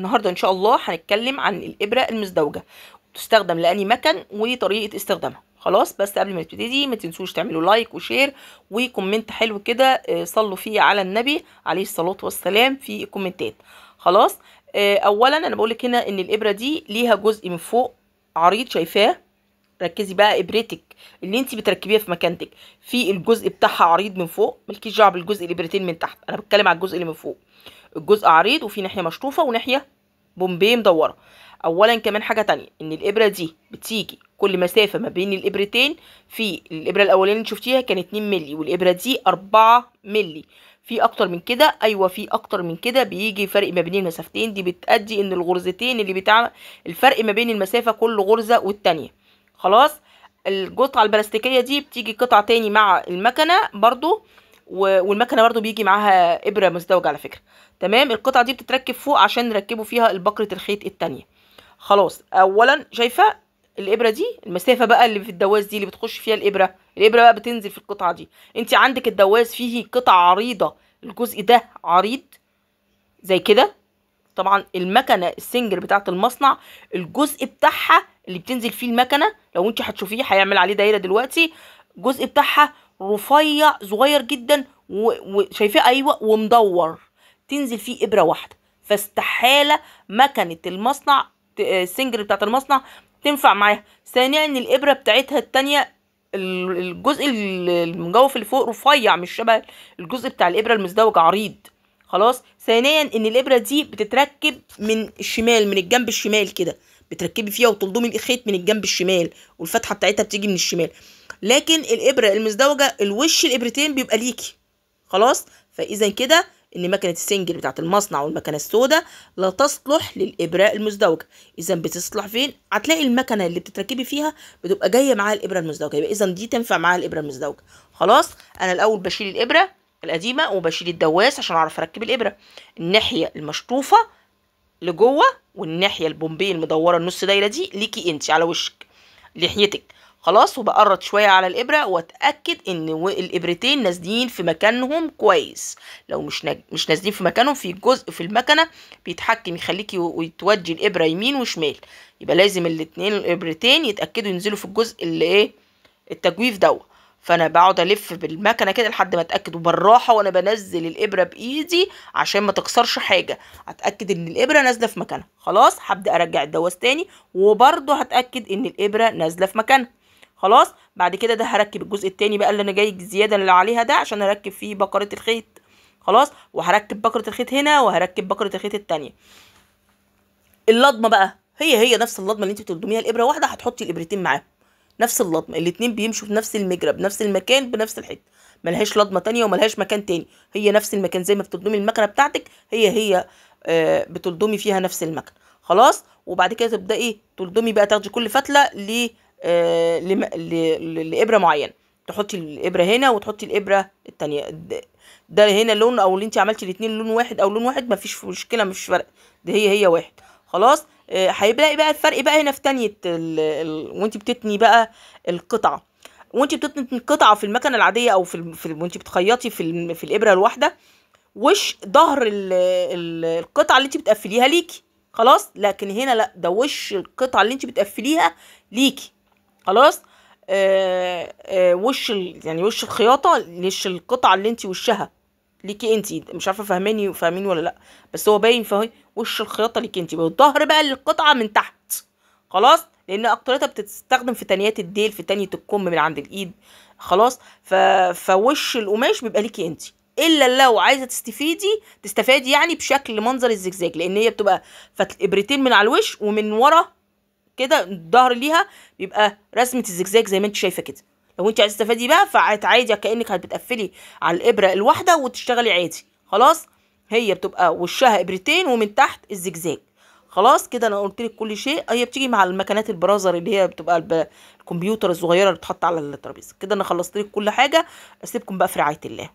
النهارده ان شاء الله هنتكلم عن الابره المزدوجه، تستخدم لأني مكان وطريقه استخدامها. خلاص، بس قبل ما نبتدي ما تنسوش تعملوا لايك وشير وكومنت حلو كده، صلوا فيه على النبي عليه الصلاه والسلام في الكومنتات. خلاص. اولا انا بقولك هنا ان الابره دي ليها جزء من فوق عريض، شايفاه؟ ركزي بقى، ابرتك اللي انت بتركبيها في مكانتك في الجزء بتاعها عريض من فوق، مالكيش دعوه بالجزء الابرتين من تحت، انا بتكلم على الجزء اللي من فوق. الجزء عريض وفي ناحيه مشطوفه وناحيه بومبيه مدوره. اولا كمان حاجه تانية، ان الابره دي بتيجي كل مسافه ما بين الابرتين. في الابره الاولانيه اللي شفتيها كان 2 مللي، والابره دي 4 مللي. في اكتر من كده، ايوه في اكتر من كده، بيجي فرق ما بين المسافتين. دي بتأدي ان الغرزتين اللي بيتعمل الفرق ما بين المسافه كل غرزه والتانيه. خلاص. القطعه البلاستيكيه دي بتيجي قطعه تاني مع المكنه برضو، والمكنه برضو بيجي معاها ابره مزدوجه على فكره. تمام. القطعه دي بتتركب فوق عشان نركبوا فيها البكره الخيط التانية. خلاص. اولا شايفه الابره دي، المسافه بقى اللي في الدواز دي اللي بتخش فيها الابره بقى بتنزل في القطعه دي. انت عندك الدواز فيه قطع عريضه، الجزء ده عريض زي كده. طبعا المكنه السنجر بتاعه المصنع، الجزء بتاعها اللي بتنزل فيه المكنه، لو انت هتشوفيه هيعمل عليه دايره دلوقتي، الجزء بتاعها رفيع صغير جدا وشايفاه؟ ايوه، ومدور، تنزل فيه ابره واحده. فاستحاله مكنه المصنع السنجر بتاعه المصنع تنفع معاها. ثانيا ان الابره بتاعتها التانية الجزء المجوف اللي فوق رفيع، مش شبه الجزء بتاع الابره المزدوج عريض. خلاص. ثانيا ان الابره دي بتتركب من الشمال، من الجنب الشمال كده، بتركبي فيها وتلضمي الخيط من الجنب الشمال، والفتحه بتاعتها بتيجي من الشمال. لكن الابره المزدوجه الوش الابرتين بيبقى ليكي. خلاص. فاذا كده ان مكنه السنجل بتاعت المصنع والمكنه السوداء لا تصلح للابره المزدوجه. اذا بتصلح فين؟ هتلاقي المكنه اللي بتتركبي فيها بتبقى جايه معاها الابره المزدوجه، يبقى اذا دي تنفع معاها الابره المزدوجه. خلاص. انا الاول بشيل الابره القديمه وبشيل الدواس عشان اعرف اركب الابره. الناحيه المشطوفه لجوه، والناحيه البومبيه المدوره النص دايره دي ليكي انت على وشك لحيتك. خلاص. وبقرط شويه على الابره واتاكد ان الابرتين نازلين في مكانهم كويس. لو مش نازلين في مكانهم، في جزء في المكنه بيتحكم يخليكي ويتوجه الابره يمين وشمال، يبقى لازم الاتنين الابرتين يتاكدوا ينزلوا في الجزء اللي ايه التجويف دوت. فانا بقعد الف بالمكنه كده لحد ما اتاكد، وبالراحه وانا بنزل الابره بايدي عشان ما تكسرش حاجه، اتاكد ان الابره نازله في مكانها. خلاص. هبدا ارجع الدواس تاني وبرضه هتاكد ان الابره نازله في مكانها. خلاص. بعد كده ده هركب الجزء التاني بقى اللي انا جاي زياده اللي عليها ده عشان اركب فيه بكره الخيط. خلاص. وهركب بكره الخيط هنا وهركب بكره الخيط التانيه. اللضمه بقى هي نفس اللضمه اللي انت بتلضميها الابره واحده، هتحطي الابرتين معاهم نفس اللضمه، الاتنين بيمشوا في نفس المجرى بنفس المكان بنفس الحته، ملهاش لضمه تانية وملهاش مكان تاني، هي نفس المكان زي ما بتلضمي المكنه بتاعتك، هي بتلضمي فيها نفس المكنه. خلاص. وبعد كده تبداي تلضمي بقى، تاخدي كل فتله لابره معينه، تحطي الابره هنا وتحطي الابره التانية. ده هنا لون، او اللي انت عملتي الاتنين لون واحد او لون واحد مفيش مشكله، مش فرق، ده هي واحد. خلاص. هيبقى بقى الفرق بقى هنا في تانية وانت بتتني بقى القطعه، وانت بتتني القطعه في المكنه العاديه او وانت بتخيطي في الابره الواحده، وش ظهر القطعه اللي انت بتقفليها ليكي. خلاص. لكن هنا لا، ده وش القطعه اللي انت بتقفليها ليكي. خلاص. يعني وش الخياطه، وش القطعه اللي انت وشها ليكي انت، مش عارفه فاهمين ولا لا، بس هو باين فهي وش الخياطه ليكي انت، والظهر بقى للقطعه من تحت. خلاص. لان اكترتها بتستخدم في تانيات الديل، في تانية الكم من عند الايد. خلاص. فوش القماش بيبقى ليكي انت، الا لو عايزه تستفادي يعني بشكل منظر الزجزاج، لان هي بتبقى ابرتين من على الوش ومن ورا كده الظهر ليها بيبقى رسمه الزجزاج زي ما انت شايفه كده. لو انت عايزه تستفادي بقى فعادي كانك بتقفلي على الابره الواحده وتشتغلي عادي. خلاص. هي بتبقى وشها ابرتين ومن تحت الزجزاج. خلاص كده انا قلت لك كل شيء. هي بتيجي مع المكنات البرازر اللي هي بتبقى الكمبيوتر الصغيره اللي بتحط على الترابيزه. كده انا خلصت لك كل حاجه، اسيبكم بقى في رعايه الله.